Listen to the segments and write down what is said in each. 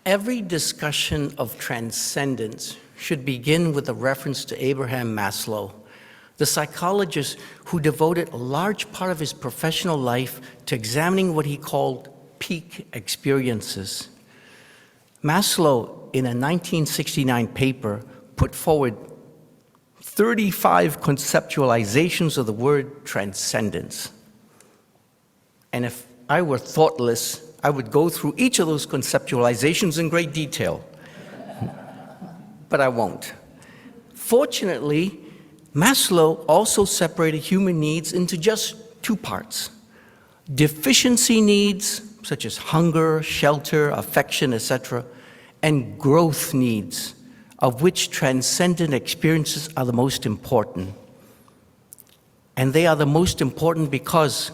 Every discussion of transcendence should begin with a reference to Abraham Maslow, the psychologist who devoted a large part of his professional life to examining what he called peak experiences. Maslow, in a 1969 paper, put forward 35 conceptualizations of the word transcendence. And if I were thoughtless, I would go through each of those conceptualizations in great detail. But I won't. Fortunately, Maslow also separated human needs into just two parts: deficiency needs, such as hunger, shelter, affection, etc., and growth needs, of which transcendent experiences are the most important. And they are the most important because,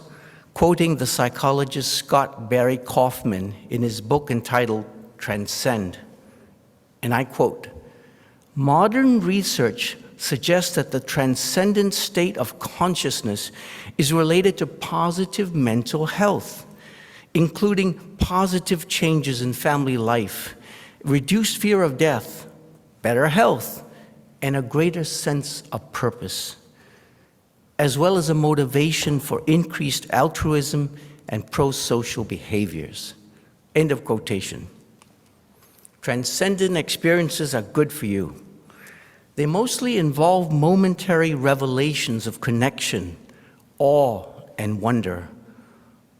quoting the psychologist Scott Barry Kaufman in his book entitled Transcend, and I quote, "Modern research suggests that the transcendent state of consciousness is related to positive mental health, including positive changes in family life, reduced fear of death, better health, and a greater sense of purpose, as well as a motivation for increased altruism and pro-social behaviors." End of quotation. Transcendent experiences are good for you. They mostly involve momentary revelations of connection, awe, and wonder.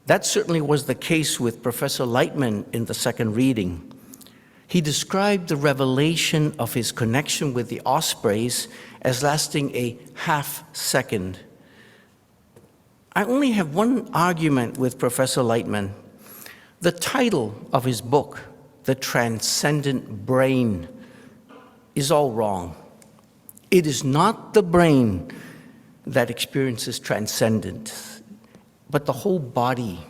That certainly was the case with Professor Lightman in the second reading. He described the revelation of his connection with the ospreys as lasting a half-second. I only have one argument with Professor Lightman. The title of his book, The Transcendent Brain, is all wrong. It is not the brain that experiences transcendence, but the whole body,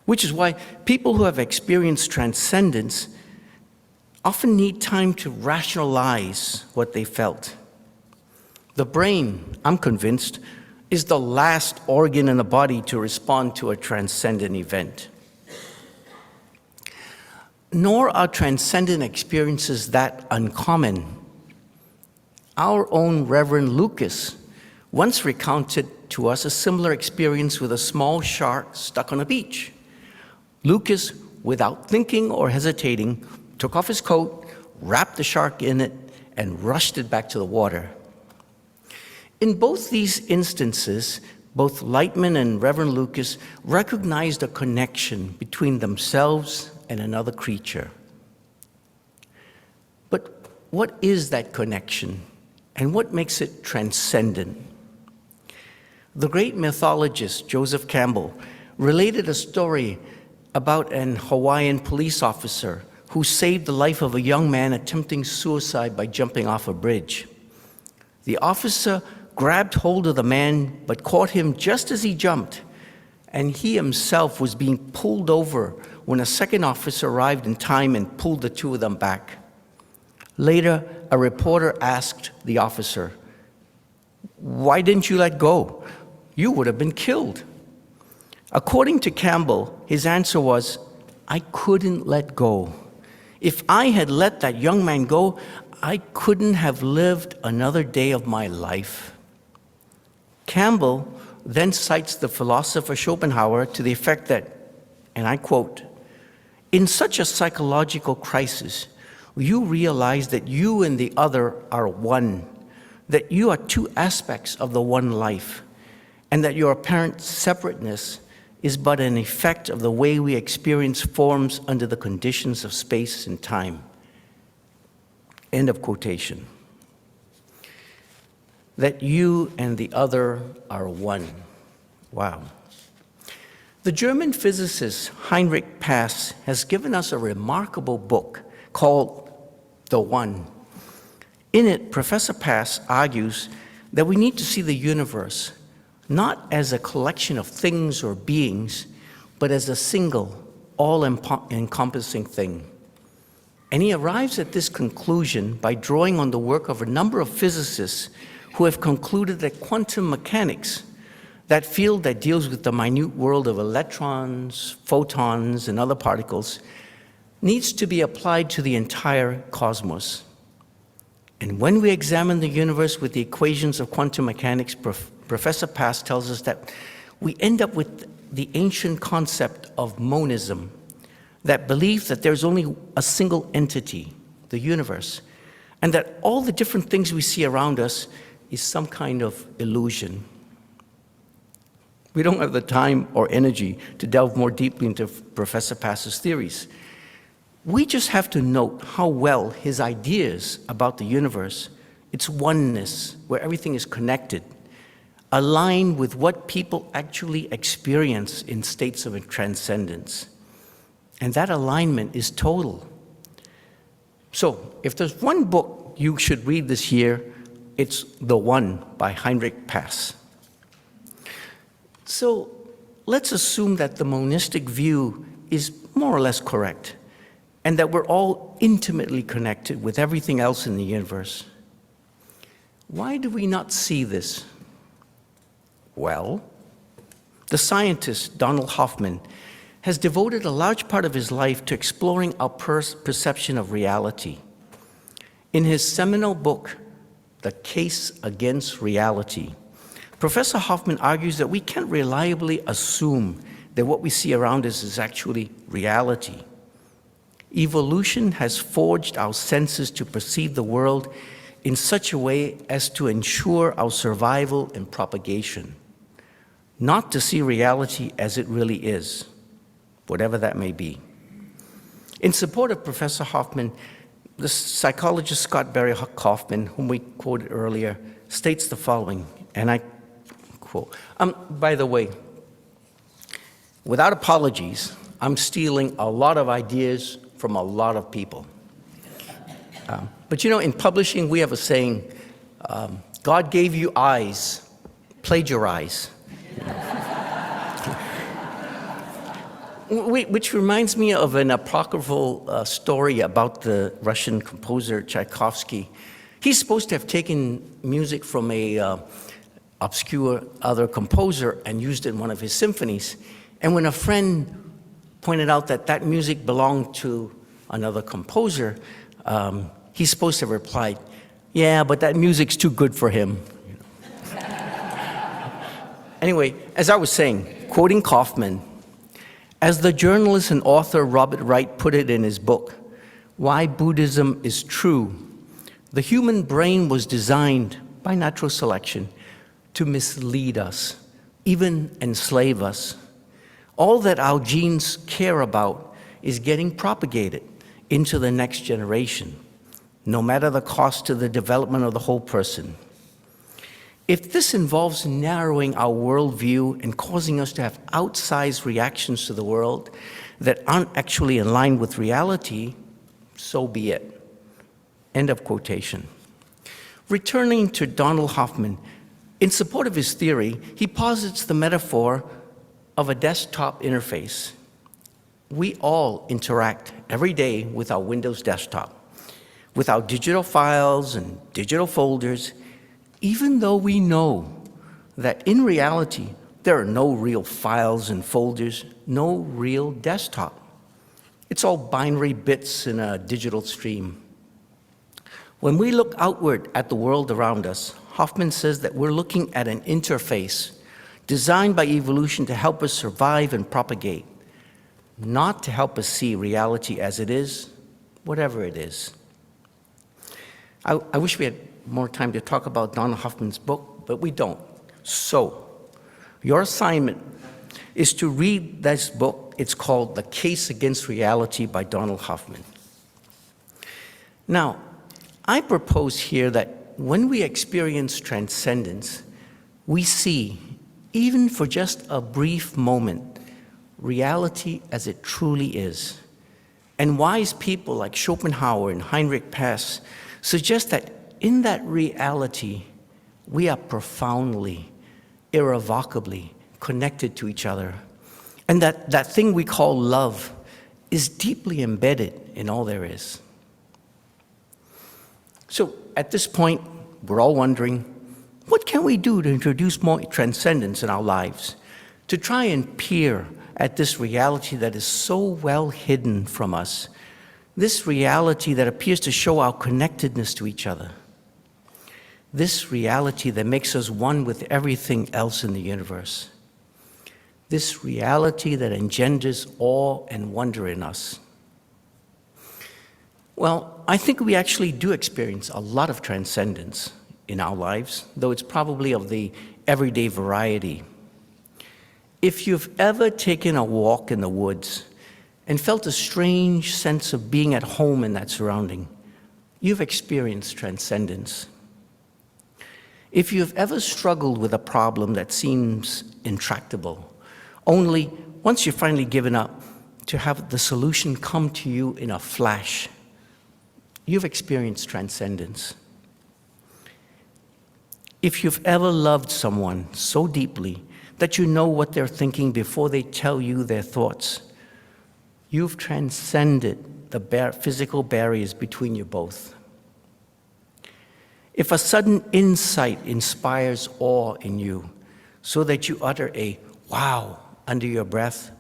which is why people who have experienced transcendence often need time to rationalize what they felt. The brain, I'm convinced, is the last organ in the body to respond to a transcendent event. Nor are transcendent experiences that uncommon. Our own Reverend Lucas once recounted to us a similar experience with a small shark stuck on a beach. Lucas, without thinking or hesitating, took off his coat, wrapped the shark in it, and rushed it back to the water. In both these instances, both Lightman and Reverend Lucas recognized a connection between themselves and another creature. But what is that connection, and what makes it transcendent? The great mythologist Joseph Campbell related a story about an Hawaiian police officer who saved the life of a young man attempting suicide by jumping off a bridge. The officer grabbed hold of the man but caught him just as he jumped, and he himself was being pulled over when a second officer arrived in time and pulled the two of them back. Later, a reporter asked the officer, "Why didn't you let go? You would have been killed." According to Campbell, his answer was, "I couldn't let go. If I had let that young man go, I couldn't have lived another day of my life." Campbell then cites the philosopher Schopenhauer to the effect that, and I quote, "In such a psychological crisis, you realize that you and the other are one, that you are two aspects of the one life, and that your apparent separateness is but an effect of the way we experience forms under the conditions of space and time." End of quotation. That you and the other are one. Wow. The German physicist Heinrich Pass has given us a remarkable book called The One. In it, Professor Pass argues that we need to see the universe not as a collection of things or beings, but as a single, all-encompassing thing. And he arrives at this conclusion by drawing on the work of a number of physicists who have concluded that quantum mechanics, that field that deals with the minute world of electrons, photons, and other particles, needs to be applied to the entire cosmos. And when we examine the universe with the equations of quantum mechanics, Professor Pass tells us that we end up with the ancient concept of monism, that believes that there's only a single entity, the universe, and that all the different things we see around us is some kind of illusion. We don't have the time or energy to delve more deeply into Professor Pass's theories. We just have to note how well his ideas about the universe, its oneness, where everything is connected, align with what people actually experience in states of transcendence. And that alignment is total. So, if there's one book you should read this year, it's The One by Heinrich Pass. So, let's assume that the monistic view is more or less correct, and that we're all intimately connected with everything else in the universe. Why do we not see this? Well, the scientist Donald Hoffman has devoted a large part of his life to exploring our perception of reality. In his seminal book, The Case Against Reality, Professor Hoffman argues that we can't reliably assume that what we see around us is actually reality. Evolution has forged our senses to perceive the world in such a way as to ensure our survival and propagation, not to see reality as it really is, whatever that may be. In support of Professor Hoffman, the psychologist Scott Barry Kaufman, whom we quoted earlier, states the following, and I quote, by the way, without apologies, I'm stealing a lot of ideas from a lot of people. But you know, in publishing, we have a saying, God gave you eyes, plagiarize. Which reminds me of an apocryphal story about the Russian composer Tchaikovsky. He's supposed to have taken music from a obscure other composer and used it in one of his symphonies. And when a friend pointed out that that music belonged to another composer, he's supposed to have replied, yeah, but that music's too good for him. Anyway, as I was saying, quoting Kaufman, as the journalist and author Robert Wright put it in his book, Why Buddhism is True, the human brain was designed by natural selection to mislead us, even enslave us. All that our genes care about is getting propagated into the next generation, no matter the cost to the development of the whole person. If this involves narrowing our worldview and causing us to have outsized reactions to the world that aren't actually in line with reality, so be it. End of quotation. Returning to Donald Hoffman, in support of his theory, he posits the metaphor of a desktop interface. We all interact every day with our Windows desktop, with our digital files and digital folders, even though we know that in reality, there are no real files and folders, no real desktop. It's all binary bits in a digital stream. When we look outward at the world around us, Hoffman says that we're looking at an interface designed by evolution to help us survive and propagate, not to help us see reality as it is, whatever it is. I wish we had more time to talk about Donald Hoffman's book, but we don't. So, your assignment is to read this book. It's called The Case Against Reality by Donald Hoffman. Now, I propose here that when we experience transcendence, we see, even for just a brief moment, reality as it truly is. And wise people like Schopenhauer and Heinrich Pass suggest that in that reality, we are profoundly, irrevocably connected to each other. And that thing we call love is deeply embedded in all there is. So at this point, we're all wondering, what can we do to introduce more transcendence in our lives, to try and peer at this reality that is so well hidden from us, This reality that appears to show our connectedness to each other. This reality that makes us one with everything else in the universe. This reality that engenders awe and wonder in us. Well, I think we actually do experience a lot of transcendence in our lives, though it's probably of the everyday variety. If you've ever taken a walk in the woods and felt a strange sense of being at home in that surrounding, you've experienced transcendence. If you've ever struggled with a problem that seems intractable, only once you've finally given up to have the solution come to you in a flash, you've experienced transcendence. If you've ever loved someone so deeply that you know what they're thinking before they tell you their thoughts, you've transcended the physical barriers between you both. If a sudden insight inspires awe in you so that you utter a wow under your breath,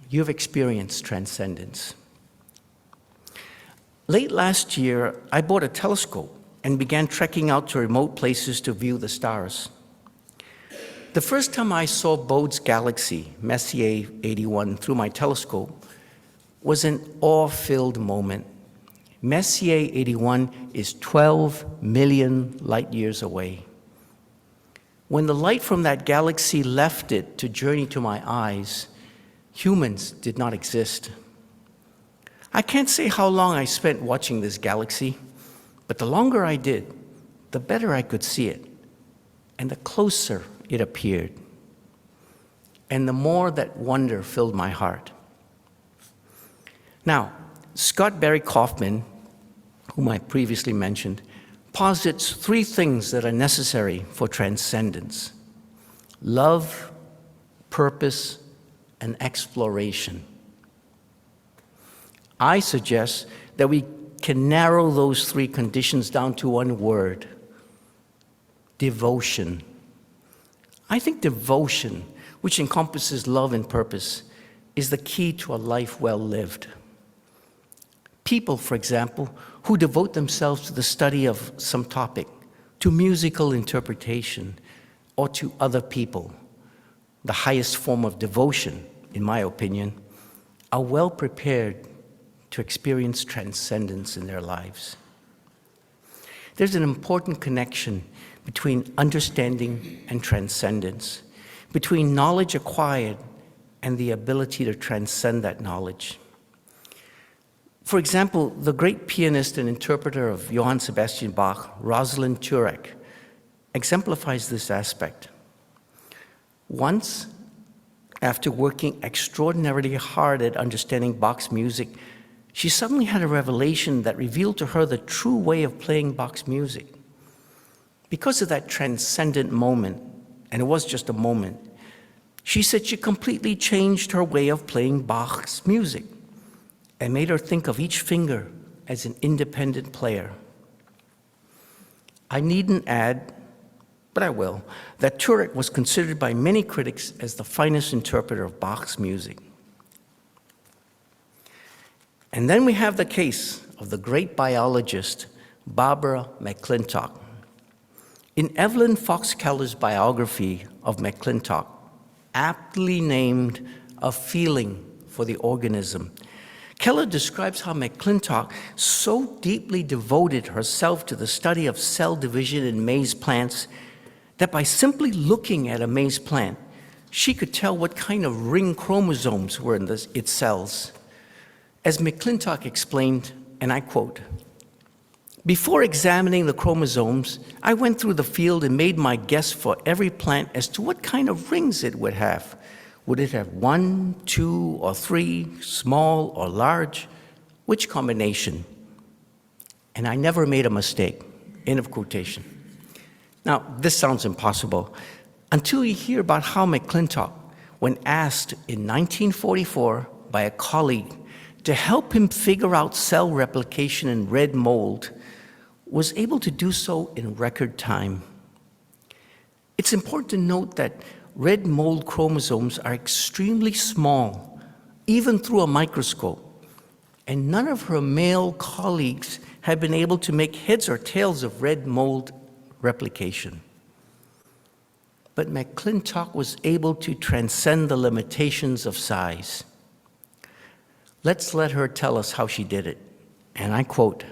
you've experienced transcendence. Late last year, I bought a telescope and began trekking out to remote places to view the stars. The first time I saw Bode's galaxy, Messier 81, through my telescope was an awe-filled moment. Messier 81 is 12 million light years away. When the light from that galaxy left it to journey to my eyes, humans did not exist. I can't say how long I spent watching this galaxy, but the longer I did, the better I could see it, and the closer it appeared, and the more that wonder filled my heart. Now, Scott Barry Kaufman, whom I previously mentioned, posits three things that are necessary for transcendence: love, purpose, and exploration. I suggest that we can narrow those three conditions down to one word: devotion. I think devotion, which encompasses love and purpose, is the key to a life well lived. People, for example, who devote themselves to the study of some topic, to musical interpretation, or to other people, the highest form of devotion, in my opinion, are well prepared to experience transcendence in their lives. There's an important connection between understanding and transcendence, between knowledge acquired and the ability to transcend that knowledge. For example, the great pianist and interpreter of Johann Sebastian Bach, Rosalind Turek, exemplifies this aspect. Once, after working extraordinarily hard at understanding Bach's music, she suddenly had a revelation that revealed to her the true way of playing Bach's music. Because of that transcendent moment, and it was just a moment, she said she completely changed her way of playing Bach's music and made her think of each finger as an independent player. I needn't add, but I will, that Turek was considered by many critics as the finest interpreter of Bach's music. And then we have the case of the great biologist, Barbara McClintock. In Evelyn Fox Keller's biography of McClintock, aptly named A Feeling for the Organism, Keller describes how McClintock so deeply devoted herself to the study of cell division in maize plants that by simply looking at a maize plant, she could tell what kind of ring chromosomes were in its cells. As McClintock explained, and I quote, "Before examining the chromosomes, I went through the field and made my guess for every plant as to what kind of rings it would have. Would it have 1, 2, or 3, small or large? Which combination? And I never made a mistake." End of quotation. Now, this sounds impossible until you hear about how McClintock, when asked in 1944 by a colleague to help him figure out cell replication in red mold, was able to do so in record time. It's important to note that red mold chromosomes are extremely small, even through a microscope, and none of her male colleagues had been able to make heads or tails of red mold replication. But McClintock was able to transcend the limitations of size. Let's let her tell us how she did it. And I quote,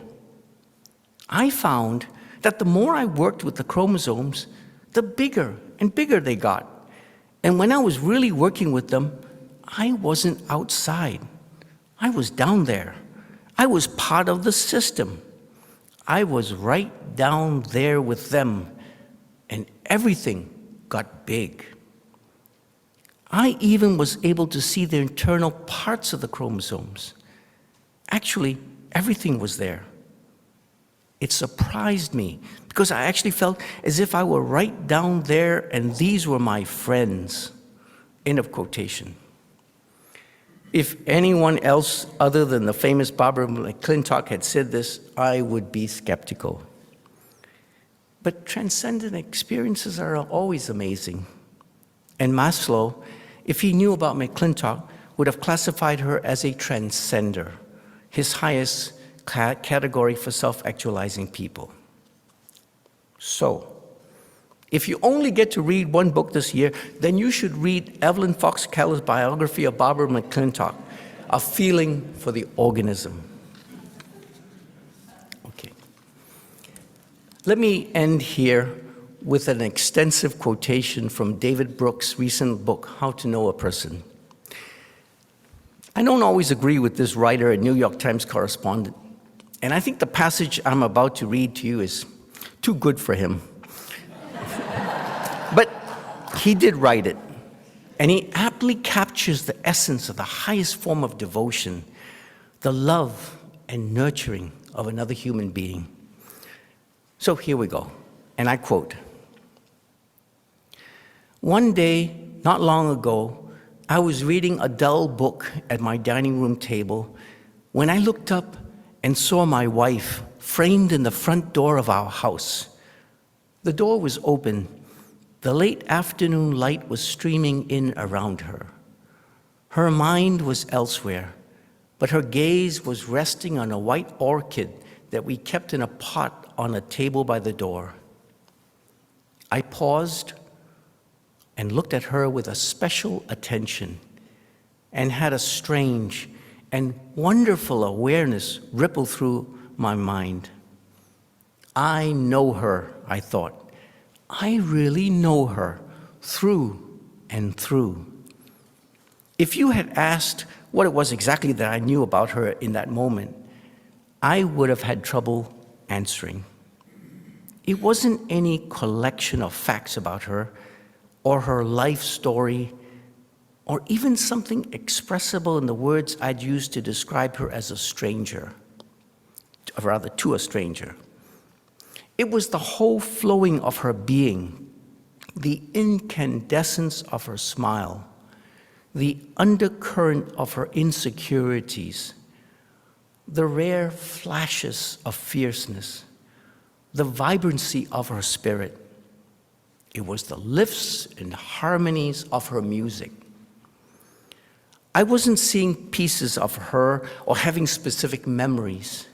"I found that the more I worked with the chromosomes, the bigger and bigger they got. And when I was really working with them, I wasn't outside. I was down there. I was part of the system. I was right down there with them, and everything got big. I even was able to see the internal parts of the chromosomes. Actually, everything was there. It surprised me because I actually felt as if I were right down there and these were my friends." End of quotation. If anyone else other than the famous Barbara McClintock had said this, I would be skeptical. But transcendent experiences are always amazing. And Maslow, if he knew about McClintock, would have classified her as a transcender, his highest category for self-actualizing people. So, if you only get to read one book this year, then you should read Evelyn Fox Keller's biography of Barbara McClintock, A Feeling for the Organism. Okay. Let me end here with an extensive quotation from David Brooks' recent book, How to Know a Person. I don't always agree with this writer and New York Times correspondent, and I think the passage I'm about to read to you is too good for him. But he did write it, and he aptly captures the essence of the highest form of devotion, the love and nurturing of another human being. So here we go, and I quote, "One day, not long ago, I was reading a dull book at my dining room table when I looked up and saw my wife framed in the front door of our house. The door was open. The late afternoon light was streaming in around her. Her mind was elsewhere, but her gaze was resting on a white orchid that we kept in a pot on a table by the door. I paused and looked at her with a special attention and had a strange and wonderful awareness ripple through my mind. I know her, I thought. I really know her through and through. If you had asked what it was exactly that I knew about her in that moment, I would have had trouble answering. It wasn't any collection of facts about her or her life story or even something expressible in the words I'd used to describe her as a stranger, or rather to a stranger. It was the whole flowing of her being, the incandescence of her smile, the undercurrent of her insecurities, the rare flashes of fierceness, the vibrancy of her spirit. It was the lifts and harmonies of her music. I wasn't seeing pieces of her or having specific memories.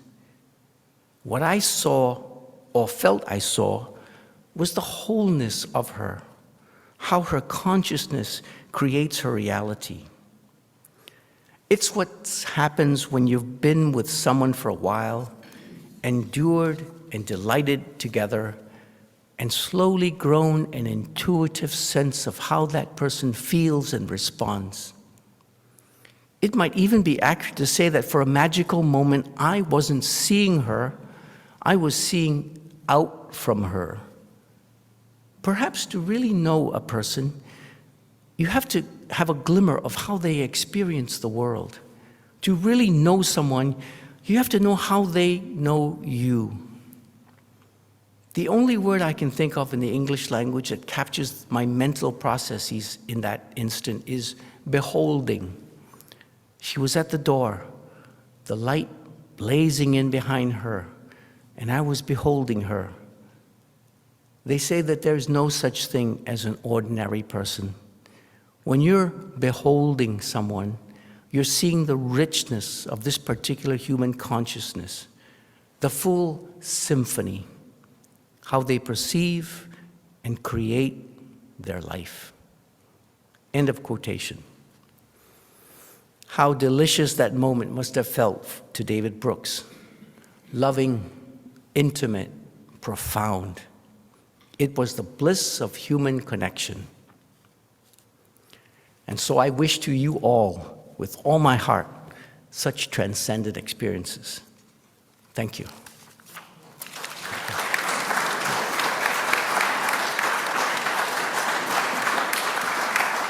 What I saw or felt I saw was the wholeness of her, how her consciousness creates her reality. It's what happens when you've been with someone for a while, endured and delighted together, and slowly grown an intuitive sense of how that person feels and responds. It might even be accurate to say that for a magical moment, I wasn't seeing her, I was seeing out from her. Perhaps to really know a person, you have to have a glimmer of how they experience the world. To really know someone, you have to know how they know you. The only word I can think of in the English language that captures my mental processes in that instant is beholding. She was at the door, the light blazing in behind her, and I was beholding her. They say that there's no such thing as an ordinary person. When you're beholding someone, You're seeing the richness of this particular human consciousness, the full symphony, how they perceive and create their life. End of quotation. How delicious that moment must have felt to David Brooks. Loving, intimate, profound. It was the bliss of human connection. And so I wish to you all, with all my heart, such transcendent experiences. Thank you.